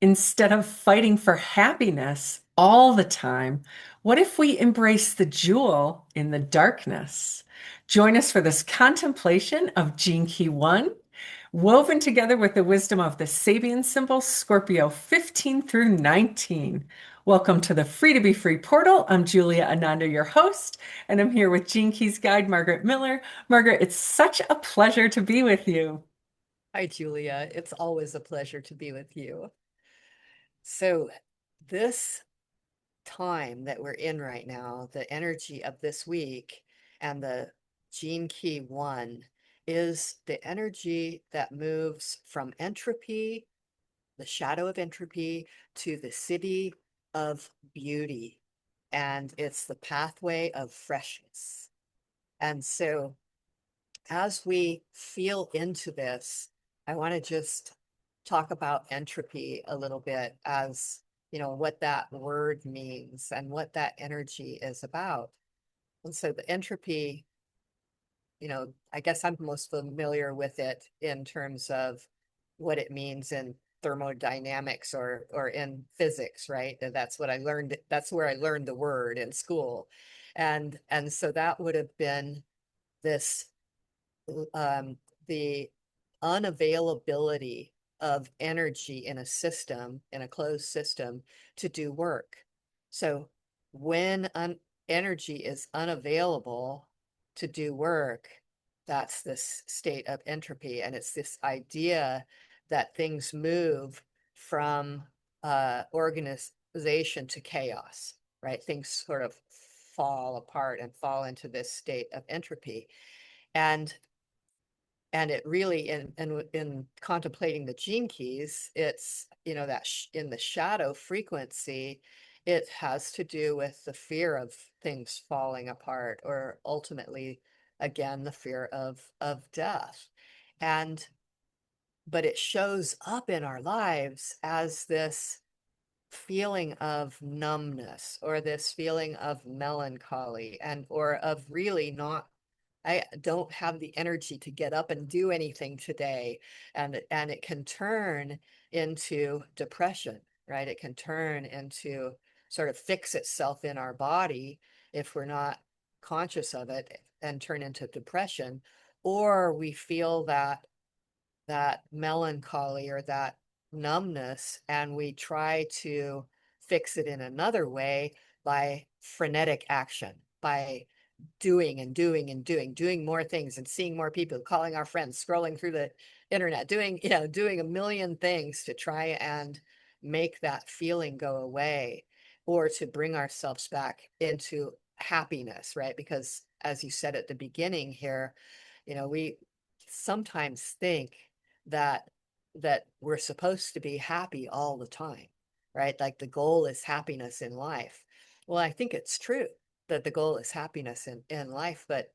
Instead of fighting for happiness all the time, what if we embrace the jewel in the darkness? Join us for this contemplation of Gene Key 1, woven together with the wisdom of the Sabian Symbols Scorpio 15 through 19. Welcome to the Free to Be Free portal. I'm Julia Ananda, your host, and I'm here with Gene Key's guide, Margaret Miller. Margaret, it's such a pleasure to be with you. Hi, Julia. It's always a pleasure to be with you. So, this time that we're in right now, the energy of this week and the Gene Key 1 is the energy that moves from entropy, the shadow of entropy, to the Siddhi of beauty. And it's the pathway of freshness. And so, as we feel into this, I want to just talk about entropy a little bit as, what that word means and what that energy is about. And so the entropy, I guess I'm most familiar with it in terms of what it means in thermodynamics or in physics, right? And that's what I learned. That's where I learned the word in school. And so that would have been this um, the unavailability of energy in a system, in a closed system, to do work. So when energy is unavailable to do work, that's this state of entropy. And it's this idea that things move from organization to chaos, right? Things sort of fall apart and fall into this state of entropy. And it really in contemplating the gene keys, it's that in the shadow frequency, it has to do with the fear of things falling apart, or ultimately, again, the fear of death. And but it shows up in our lives as this feeling of numbness, or this feeling of melancholy, and or of really not, I don't have the energy to get up and do anything today. And it can turn into depression, right? It can turn into sort of fix itself in our body if we're not conscious of it, and turn into depression. Or we feel that melancholy or that numbness, and we try to fix it in another way by frenetic action, by doing and doing and doing more things and seeing more people, calling our friends, scrolling through the internet, doing a million things to try and make that feeling go away, or to bring ourselves back into happiness, right? Because as you said at the beginning here, we sometimes think that we're supposed to be happy all the time, right? Like the goal is happiness in life. Well, I think it's true that the goal is happiness in life, but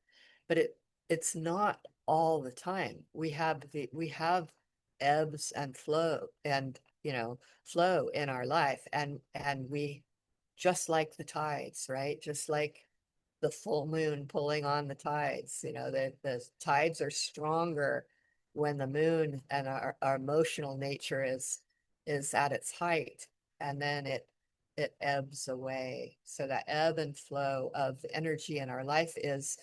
it's not all the time. We have ebbs and flow, and flow in our life, and we, just like the tides, right? Just like the full moon pulling on the tides. The tides are stronger when the moon and our emotional nature is at its height, and then it ebbs away. So that ebb and flow of the energy in our life is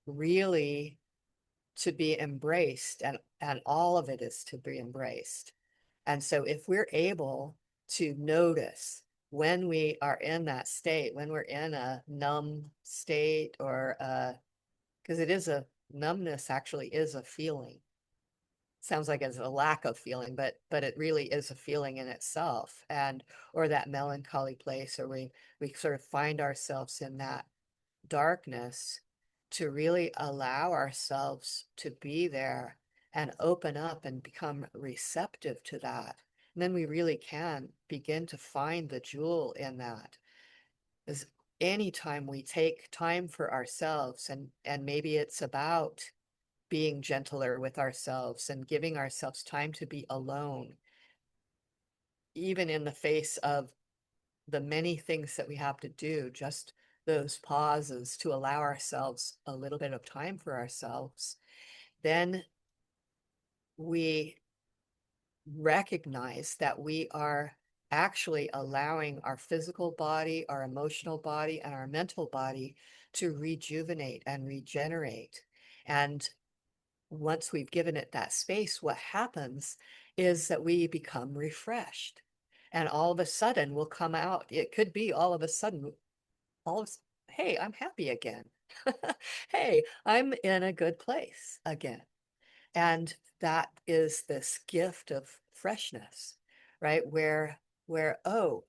really to be embraced, and all of it is to be embraced. And so if we're able to notice when we are in that state, when we're in a numb state, or because it is a numbness, actually is a feeling. Sounds like it's a lack of feeling, but it really is a feeling in itself. And or that melancholy place, or we sort of find ourselves in that darkness, to really allow ourselves to be there and open up and become receptive to that. And then we really can begin to find the jewel in that. Is anytime we take time for ourselves, and maybe it's about being gentler with ourselves and giving ourselves time to be alone, even in the face of the many things that we have to do, just those pauses to allow ourselves a little bit of time for ourselves, then we recognize that we are actually allowing our physical body, our emotional body, and our mental body to rejuvenate and regenerate. And once we've given it that space, what happens is that we become refreshed. And all of a sudden we'll come out. It could be all of a sudden, all of, hey, I'm happy again. Hey, I'm in a good place again. And that is this gift of freshness, right? Oh,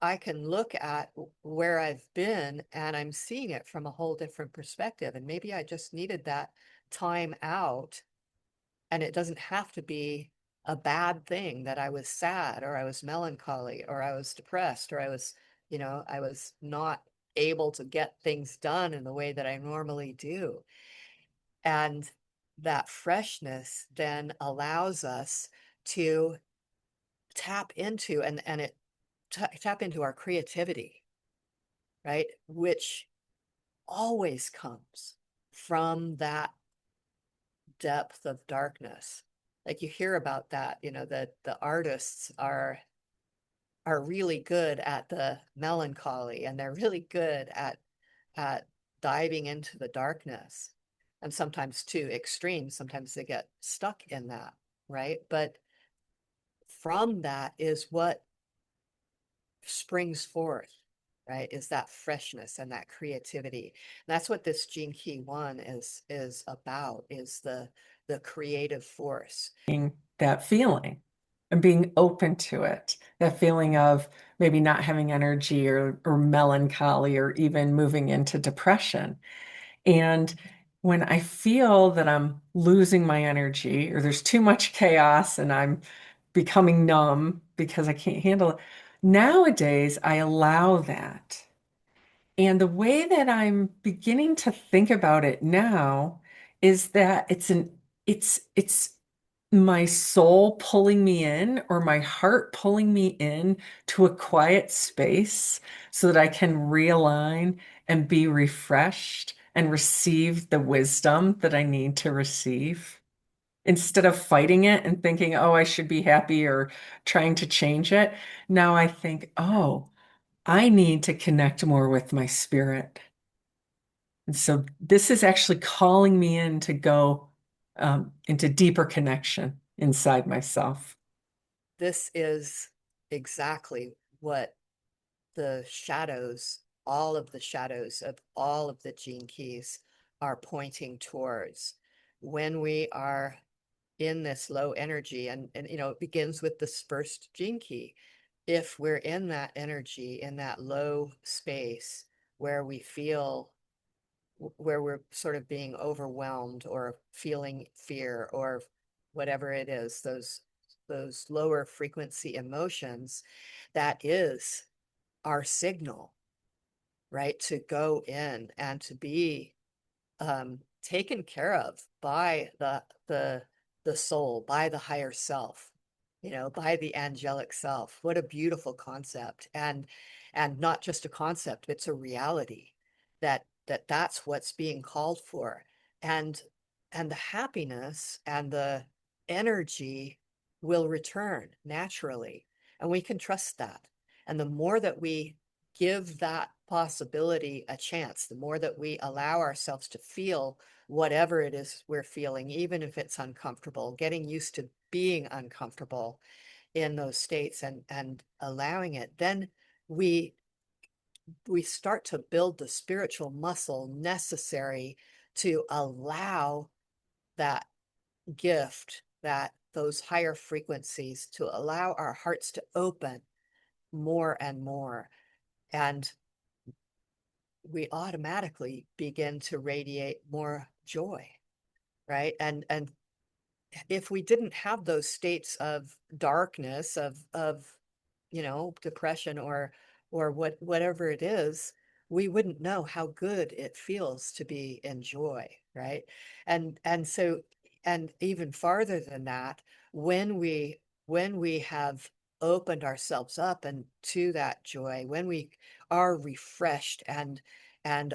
I can look at where I've been and I'm seeing it from a whole different perspective. And maybe I just needed that time out. And it doesn't have to be a bad thing that I was sad or I was melancholy or I was depressed or I was not able to get things done in the way that I normally do. And that freshness then allows us to tap into and it tap into our creativity, right? Which always comes from that depth of darkness. Like you hear about that, that the artists are really good at the melancholy and they're really good at diving into the darkness. And sometimes too extreme, sometimes they get stuck in that, right? But from that is what springs forth, right? Is that freshness and that creativity. And that's what this Gene Key 1 is about, is the creative force. That feeling and being open to it, that feeling of maybe not having energy or melancholy or even moving into depression. And when I feel that I'm losing my energy or there's too much chaos and I'm becoming numb because I can't handle it, nowadays I allow that. And the way that I'm beginning to think about it now is that it's my soul pulling me in or my heart pulling me in to a quiet space so that I can realign and be refreshed and receive the wisdom that I need to receive. Instead of fighting it and thinking, oh, I should be happy or trying to change it, now I think, oh, I need to connect more with my spirit. And so this is actually calling me in to go into deeper connection inside myself. This is exactly what the shadows, all of the shadows of all of the gene keys are pointing towards when we are in this low energy. And it begins with this first gene key. If we're in that energy, in that low space where we feel, where we're sort of being overwhelmed or feeling fear or whatever it is, those lower frequency emotions, that is our signal, right, to go in and to be taken care of by the soul, by the higher self, by the angelic self. What a beautiful concept. And not just a concept, it's a reality that's what's being called for. And and the happiness and the energy will return naturally. And we can trust that. And the more that we give that possibility a chance, the more that we allow ourselves to feel whatever it is we're feeling, even if it's uncomfortable, getting used to being uncomfortable in those states and allowing it, then we we start to build the spiritual muscle necessary to allow that gift, that those higher frequencies, to allow our hearts to open more and more. And we automatically begin to radiate more joy, right? And if we didn't have those states of darkness, of depression or whatever it is, we wouldn't know how good it feels to be in joy, right? And and even farther than that, when we have opened ourselves up and to that joy, when we are refreshed and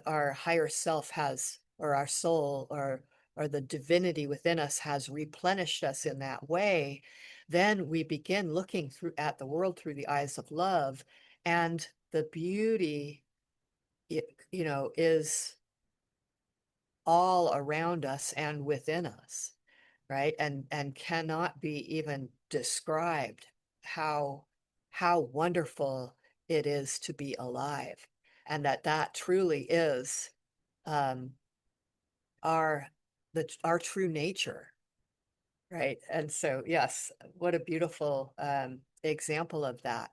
our higher self has, or our soul, or the divinity within us has replenished us in that way, then we begin looking through at the world through the eyes of love, and the beauty, is all around us and within us, right? And cannot be even described how wonderful it is to be alive, and that truly is um, our our true nature, right? And so, yes, what a beautiful example of that,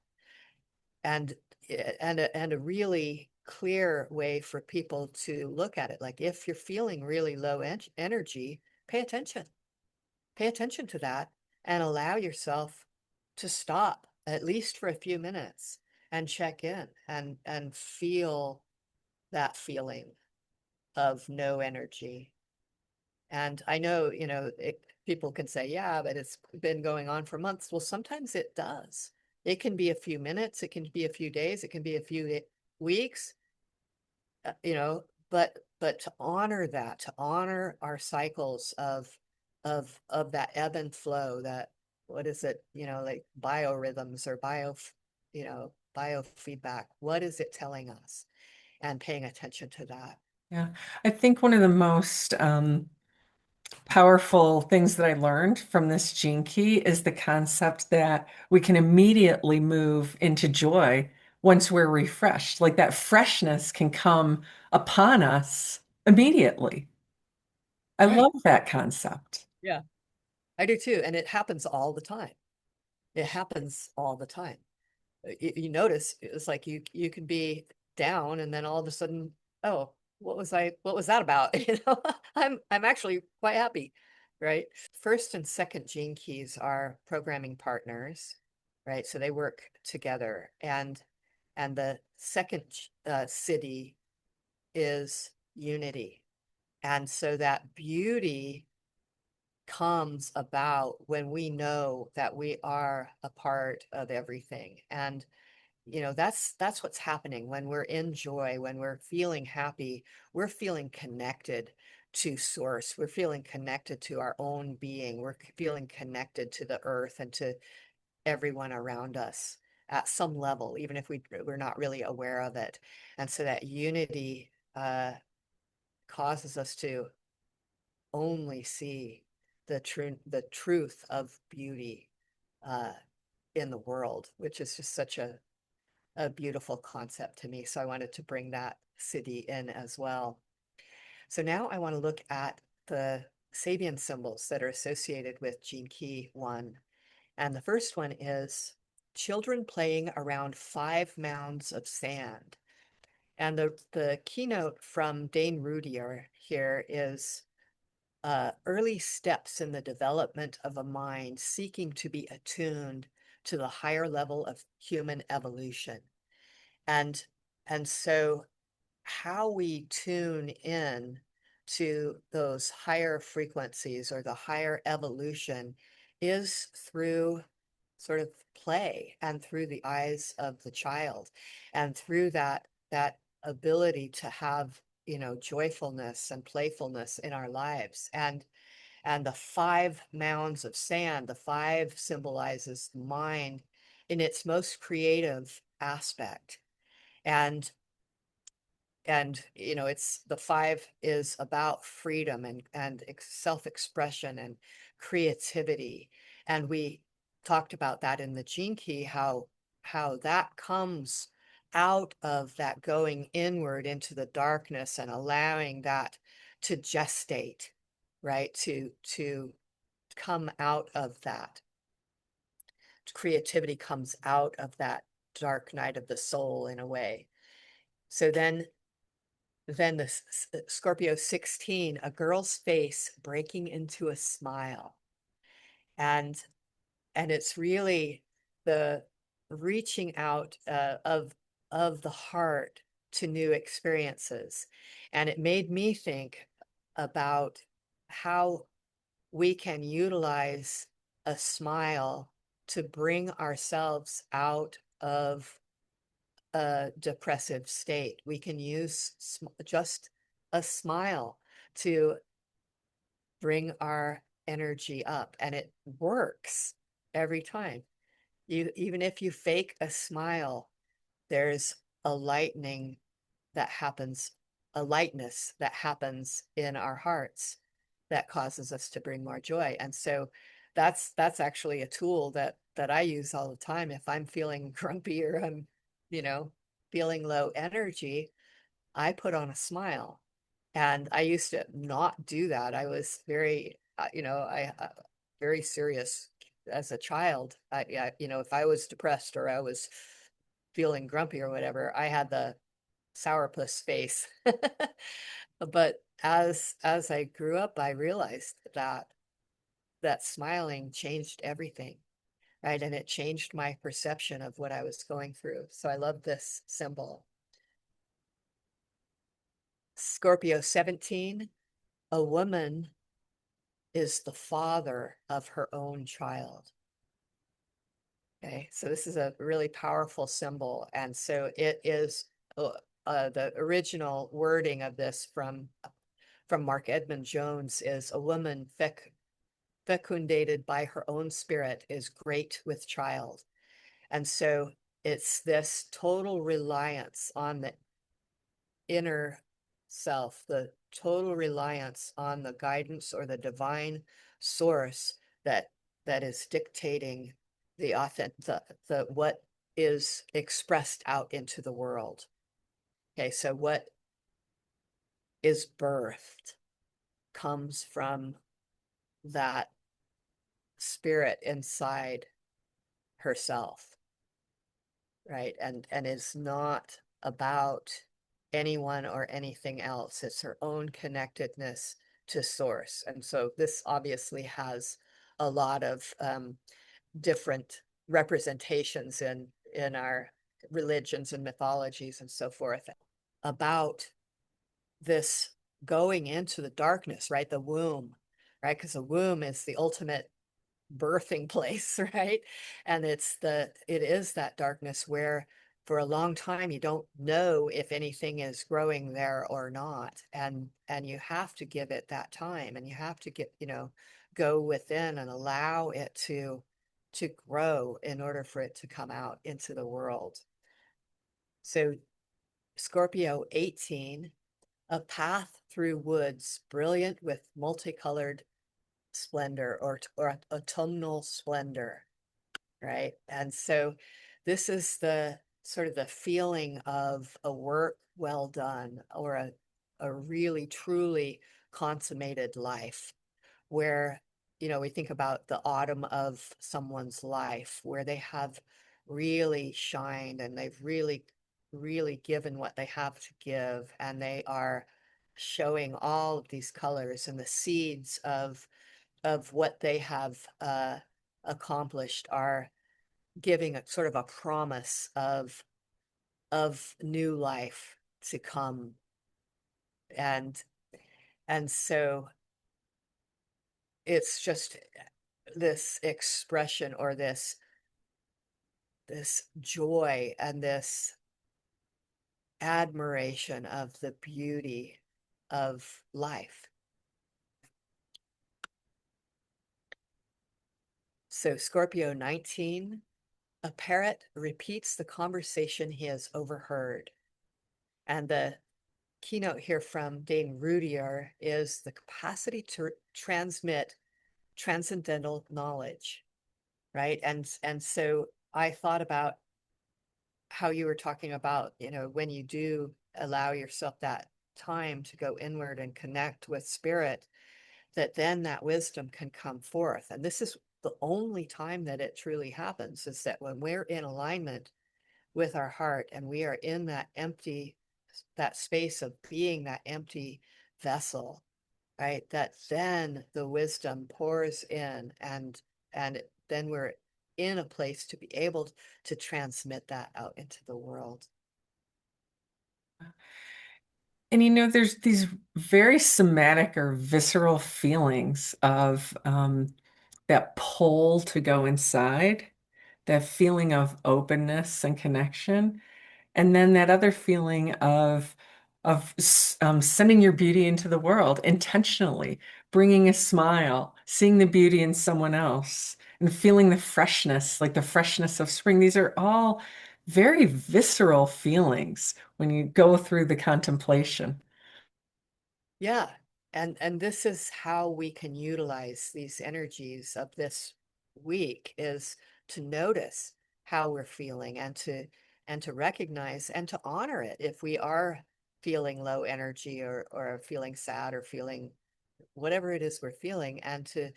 and and a really clear way for people to look at it. Like if you're feeling really low energy, pay attention. Pay attention to that and allow yourself to stop at least for a few minutes and check in and feel that feeling of no energy. And I know, people can say, yeah, but it's been going on for months. Well, sometimes it does. It can be a few minutes, it can be a few days, it can be a few weeks, uh, you know, but to honor that, to honor our cycles of that ebb and flow, that what is it, like biorhythms or biofeedback. What is it telling us? And paying attention to that. Yeah. I think one of the most powerful things that I learned from this gene key is the concept that we can immediately move into joy once we're refreshed. Like that freshness can come upon us immediately. I Right. love that concept. Yeah. I do too. And it happens all the time. It happens all the time. You notice it's like you can be down and then all of a sudden, oh, what was that about? I'm actually quite happy, right? First and second gene keys are programming partners, right? So they work together, and the second Siddhi is unity. And so that beauty comes about when we know that we are a part of everything. And that's what's happening when we're in joy, when we're feeling happy. We're feeling connected to source, we're feeling connected to our own being, we're feeling connected to the earth and to everyone around us at some level, even if we're not really aware of it. And so that unity causes us to only see the truth of beauty uh, in the world, which is just such a beautiful concept to me. So I wanted to bring that Siddhi in as well. So now I want to look at the Sabian symbols that are associated with Gene Key 1. And the first one is children playing around 5 mounds of sand. And the keynote from Dane Rudier here is early steps in the development of a mind seeking to be attuned to the higher level of human evolution. And and so how we tune in to those higher frequencies or the higher evolution is through sort of play and through the eyes of the child, and through that ability to have joyfulness and playfulness in our lives. And the 5 mounds of sand, the five symbolizes the mind in its most creative aspect. And and it's the five is about freedom and self-expression and creativity. And we talked about that in the gene key, how that comes out of that going inward into the darkness and allowing that to gestate, right? To come out of that. Creativity comes out of that dark night of the soul in a way. So then the Scorpio 16, a girl's face breaking into a smile. And it's really the reaching out of the heart to new experiences. And it made me think about how we can utilize a smile to bring ourselves out of a depressive state. We can use just a smile to bring our energy up, and it works. every time. Even if you fake a smile, there's a lightening that happens, a lightness that happens in our hearts that causes us to bring more joy. And so that's actually a tool that I use all the time. If I'm feeling grumpy or I'm, you know, feeling low energy, I put on a smile. And I used to not do that. I was very, I very serious as a child. If I was depressed or I was feeling grumpy or whatever, I had the sourpuss face. But as I grew up, I realized that smiling changed everything, right? And it changed my perception of what I was going through. So I love this symbol. Scorpio 17, a woman is the father of her own child. Okay, so this is a really powerful symbol. And so it is the original wording of this from Mark Edmund Jones is a woman fecundated by her own spirit is great with child. And so it's this total reliance on the inner self, the total reliance on the guidance or the divine source that is dictating the authentic the what is expressed out into the world. Okay, so what is birthed comes from that spirit inside herself, right? And is not about anyone or anything else. It's her own connectedness to source. And so this obviously has a lot of different representations in our religions and mythologies and so forth about this going into the darkness, right? The womb, right? Because the womb is the ultimate birthing place, right? And it is that darkness where for a long time you don't know if anything is growing there or not. And you have to give it that time, and you have to go within and allow it to grow in order for it to come out into the world. So Scorpio 18, a path through woods brilliant with multicolored splendor or autumnal splendor, right? And so this is the sort of the feeling of a work well done or a really truly consummated life where we think about the autumn of someone's life where they have really shined and they've really given what they have to give, and they are showing all of these colors and the seeds of what they have accomplished are giving a sort of a promise of new life to come. And and so it's just this expression or this joy and this admiration of the beauty of life. So Scorpio 19, a parrot repeats the conversation he has overheard. And the keynote here from Dane Rudier is the capacity to transmit transcendental knowledge, right? And so I thought about how you were talking about, when you do allow yourself that time to go inward and connect with spirit, that then that wisdom can come forth. And this is the only time that it truly happens, is that when we're in alignment with our heart and we are in that space of being that empty vessel, right? That then the wisdom pours in, and then we're in a place to be able to transmit that out into the world. And there's these very somatic or visceral feelings of that pull to go inside, that feeling of openness and connection, and then that other feeling of sending your beauty into the world intentionally, bringing a smile, seeing the beauty in someone else, and feeling the freshness, like the freshness of spring. These are all very visceral feelings when you go through the contemplation. Yeah. And this is how we can utilize these energies of this week, is to notice how we're feeling and to recognize and to honor it if we are feeling low energy or feeling sad or feeling whatever it is we're feeling, and to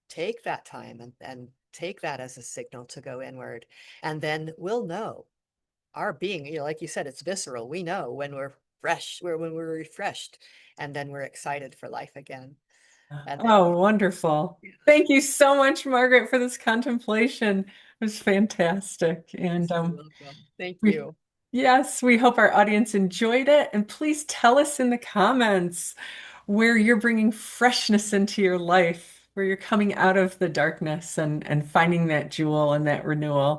take that time and take that as a signal to go inward. And then we'll know our being, like you said, it's visceral. We know when we're fresh, when we're refreshed, and then we're excited for life again. And then Oh, wonderful. Thank you so much, Margaret, for this contemplation. It was fantastic. you're And so welcome. Thank we, you. yes, we hope our audience enjoyed it. And please tell us in the comments where you're bringing freshness into your life, where you're coming out of the darkness and finding that jewel and that renewal.